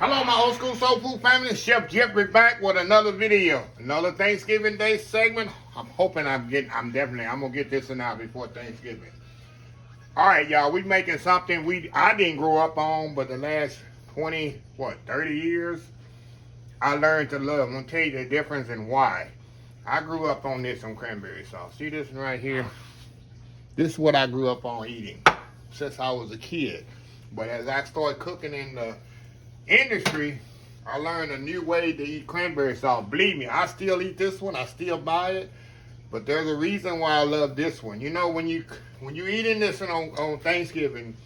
Hello, my old school soul food family. Chef Jeffrey back with another video, another Thanksgiving Day segment. I'm hoping I'm gonna get this one out before Thanksgiving. All right, y'all, we making something I didn't grow up on, but the last 30 years, I learned to love. I'm gonna tell you the difference and why. I grew up on this on cranberry sauce. See this one right here? This is what I grew up on eating since I was a kid. But as I started cooking in the industry, I learned a new way to eat cranberry sauce. Believe me, I still eat this one. I still buy it. But there's a reason why I love this one. You know, when you eating this one on Thanksgiving,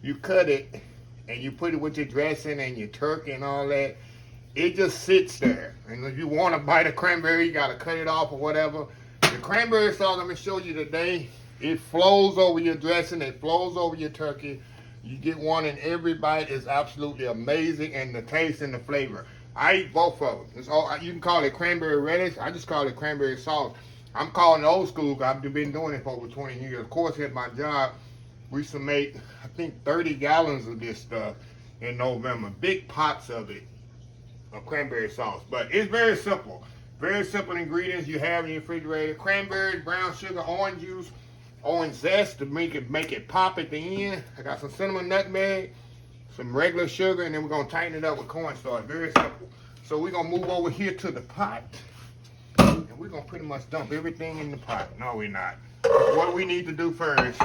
you cut it and you put it with your dressing and your turkey and all that. It just sits there. And if you want to bite a cranberry, you got to cut it off or whatever. The cranberry sauce I'm going to show you today, it flows over your dressing. It flows over your turkey. You get one and every bite is absolutely amazing, and the taste and the flavor. I eat both of them. It's all, you can call it cranberry relish. I just call it cranberry sauce. I'm calling it old school because I've been doing it for over 20 years. Of course, at my job, we used to make, I think, 30 gallons of this stuff in November. Big pots of it, of cranberry sauce. But it's very simple. Very simple ingredients you have in your refrigerator. Cranberries, brown sugar, orange juice, orange zest to make it pop at the end. I got some cinnamon, nutmeg, some regular sugar, and then we're gonna tighten it up with cornstarch. Very simple. So we're gonna move over here to the pot, and we're gonna pretty much dump everything in the pot. No, we're not. What we need to do first,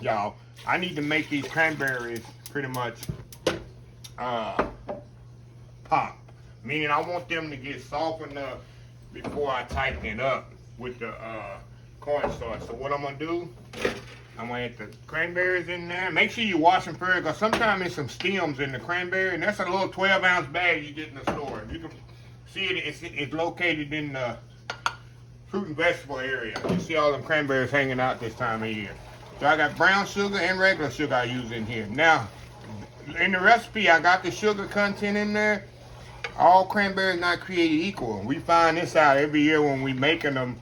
y'all, I need to make these cranberries pretty much pop. Meaning I want them to get soft enough before I tighten it up with the cornstarch. So what I'm gonna do, I'm gonna add the cranberries in there. Make sure you wash them first, because sometimes there's some stems in the cranberry, and that's a little 12-ounce bag you get in the store. You can see it's located in the fruit and vegetable area. You see all them cranberries hanging out this time of year. So I got brown sugar and regular sugar I use in here. Now, in the recipe, I got the sugar content in there. All cranberries not created equal. We find this out every year when we making them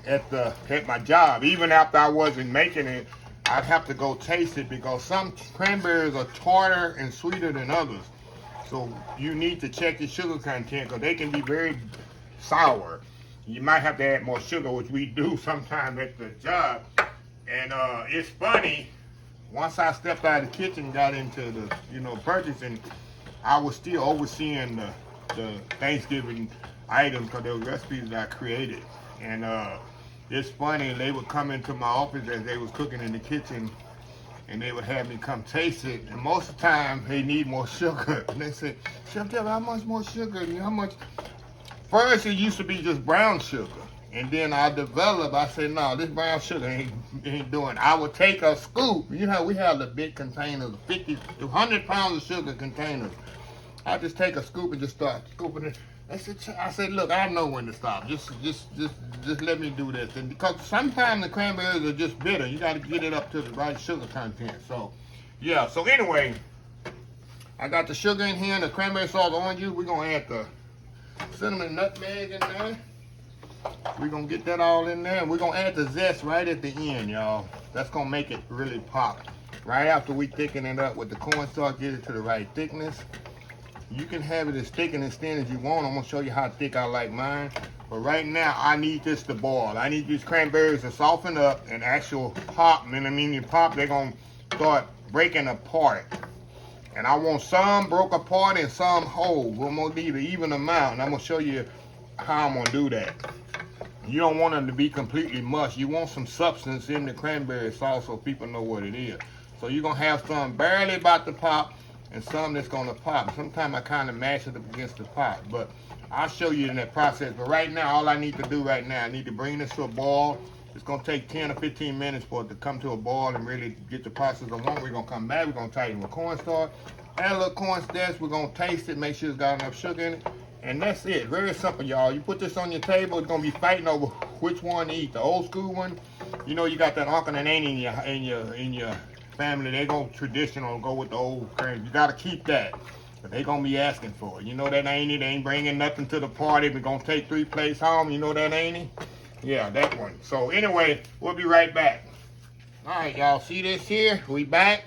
at my job. Even after I wasn't making it, I'd have to go taste it because some cranberries are tartar and sweeter than others. So you need to check your sugar content because they can be very sour. You might have to add more sugar, which we do sometimes at the job. And it's funny, once I stepped out of the kitchen and got into the purchasing, I was still overseeing the Thanksgiving items because those recipes that I created. And it's funny, they would come into my office as they was cooking in the kitchen, and they would have me come taste it. And most of the time, they need more sugar. And they said, Chef Jeff, how much more sugar? How much? First, it used to be just brown sugar. And then I said, no, this brown sugar ain't doing it. I would take a scoop. You know, we have the big containers, 50 to 100 pounds of sugar containers. I just take a scoop and just start scooping it. I said, look, I know when to stop. Just let me do this. And because sometimes the cranberries are just bitter, you got to get it up to the right sugar content. So, yeah. So anyway, I got the sugar in here and the cranberry sauce, orange juice. We're gonna add the cinnamon, nutmeg in there. We're gonna get that all in there. And we're gonna add the zest right at the end, y'all. That's gonna make it really pop. Right after we thicken it up with the cornstarch, get it to the right thickness. You can have it as thick and as thin as you want. I'm gonna show you how thick I like mine. But right now, I need this to boil. I need these cranberries to soften up and actual pop. And then, you pop, they're gonna start breaking apart. And I want some broke apart and some whole. We're gonna need an even amount. And I'm gonna show you how I'm gonna do that. You don't want them to be completely mush. You want some substance in the cranberry sauce so people know what it is. So you're gonna have some barely about to pop, and some that's gonna pop. Sometimes I kind of mash it up against the pot, but I'll show you in that process. But right now, all I need to do right now, I need to bring this to a boil. It's gonna take 10 or 15 minutes for it to come to a boil and really get the process I want. We're gonna come back, we're gonna tighten with cornstarch, add a little cornstarch, we're gonna taste it, make sure it's got enough sugar in it, and that's it. Very simple, y'all. You put this on your table, it's gonna be fighting over which one to eat. The old school one, you know, you got that uncle and auntie in your family, they go traditional, go with the old currency. You gotta keep that, but they gonna be asking for it. You know that auntie, they ain't bringing nothing to the party. We're gonna take 3 plates home. You know that auntie? Yeah, that one. So anyway, we'll be right back. All right, y'all, see this here? We back.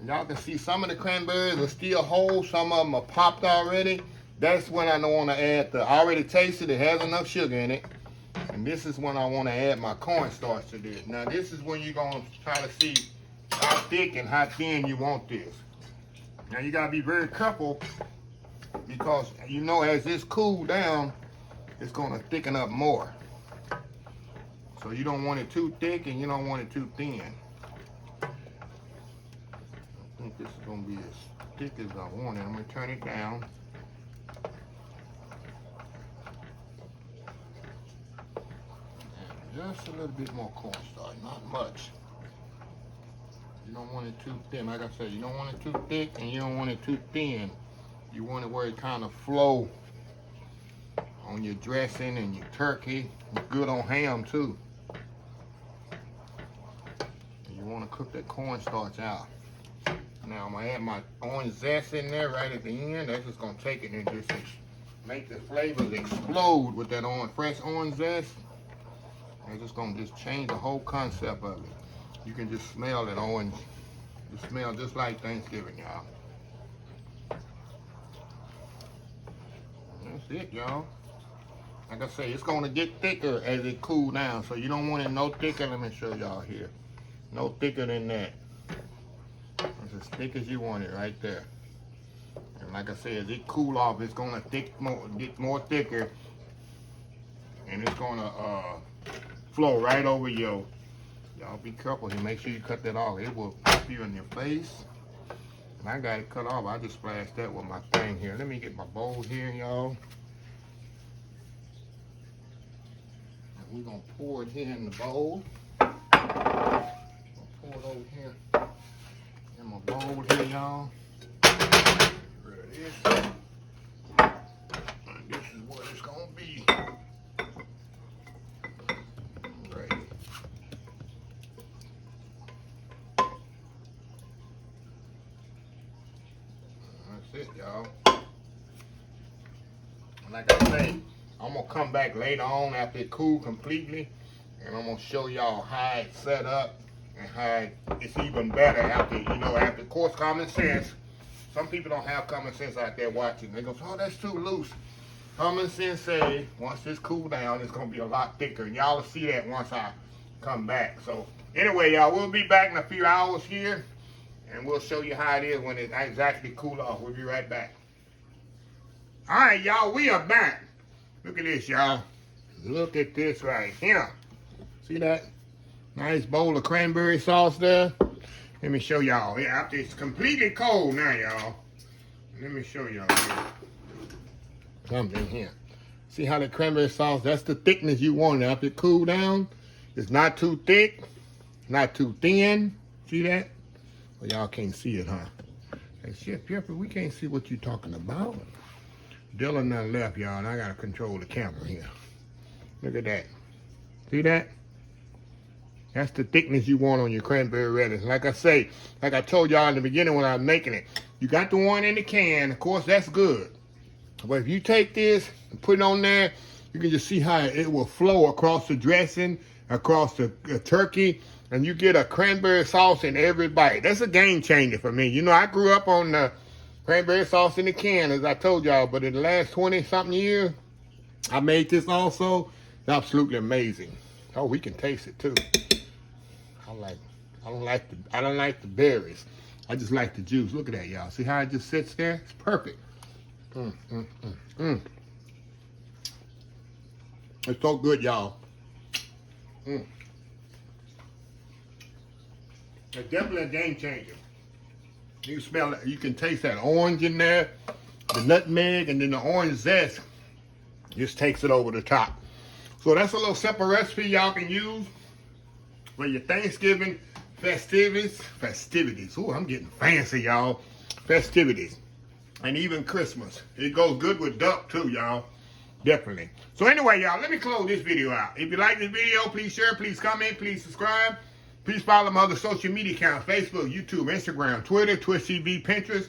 Y'all can see some of the cranberries are still whole. Some of them are popped already. That's when I want to add I already tasted it has enough sugar in it. And this is when I want to add my cornstarch to this. Now this is when you're going to try to see how thick and how thin you want this. Now you got to be very careful because you know as this cools down, it's going to thicken up more. So you don't want it too thick and you don't want it too thin. I think this is going to be as thick as I want it. I'm going to turn it down. Just a little bit more cornstarch, not much. You don't want it too thin. Like I said, you don't want it too thick and you don't want it too thin. You want it where it kind of flow on your dressing and your turkey. It's good on ham too. You want to cook that cornstarch out. Now I'm gonna add my orange zest in there right at the end. That's just gonna take it and just make the flavors explode with that fresh orange zest. It's just gonna change the whole concept of it. You can just smell that orange. It smells just like Thanksgiving, y'all. That's it, y'all. Like I say, it's gonna get thicker as it cools down, so you don't want it no thicker. Let me show y'all here. No thicker than that. It's as thick as you want it right there. And like I said, as it cool off, it's gonna get more thicker, and it's gonna flow right over y'all be careful here. Make sure you cut that off. It will pop you in your face. And I got it cut off. I just splashed that with my thing here. Let me get my bowl here, y'all. And we're gonna pour it here in the bowl. Pour it over here in my bowl here, y'all. Get rid of this. And this is what it's gonna be. It, y'all. Like I say, I'm gonna come back later on after it cool completely, and I'm gonna show y'all how it's set up and how it's even better after, after of course common sense. Some people don't have common sense out there watching. They go, oh, that's too loose. Common sense say once this cool down, it's gonna be a lot thicker, and y'all will see that once I come back. So anyway, y'all, we'll be back in a few hours here. And we'll show you how it is when it exactly cool off. We'll be right back. All right, y'all, we are back. Look at this, y'all. Look at this right here. See that? Nice bowl of cranberry sauce there. Let me show y'all. Yeah, after it's completely cold now, y'all. Let me show y'all here. Something here. See how the cranberry sauce, that's the thickness you want. After it cool down, it's not too thick, not too thin. See that? Well, y'all can't see it, huh? Hey, Chef Pepper, we can't see what you're talking about. Dylan done left, y'all, and I gotta control the camera here. Look at that. See that? That's the thickness you want on your cranberry relish. Like I say, like I told y'all in the beginning when I was making it, you got the one in the can, of course, that's good. But if you take this and put it on there, you can just see how it will flow across the dressing, across the turkey, and you get a cranberry sauce in every bite. That's a game changer for me. I grew up on the cranberry sauce in the can, as I told y'all, but in the last 20-something years, I made this also. It's absolutely amazing. Oh, we can taste it too. I don't like the berries. I just like the juice. Look at that, y'all. See how it just sits there? It's perfect. It's so good, y'all. It's definitely a game changer. You can smell it. You can taste that orange in there, the nutmeg, and then the orange zest just takes it over the top. So that's a little simple recipe y'all can use for your Thanksgiving festivities. Ooh, I'm getting fancy, y'all. Festivities. And even Christmas. It goes good with duck too, y'all. Definitely. So anyway, y'all, let me close this video out. If you like this video, please share, please comment, please subscribe. Please follow my other social media accounts, Facebook, YouTube, Instagram, Twitter, Twitch TV, Pinterest,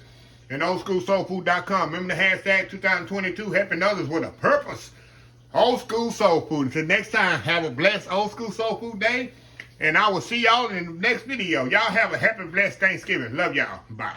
and oldschoolsoulfood.com. Remember the hashtag 2022, helping others with a purpose. Old School Soul Food. Until next time, have a blessed Old School Soul Food day. And I will see y'all in the next video. Y'all have a happy, blessed Thanksgiving. Love y'all. Bye.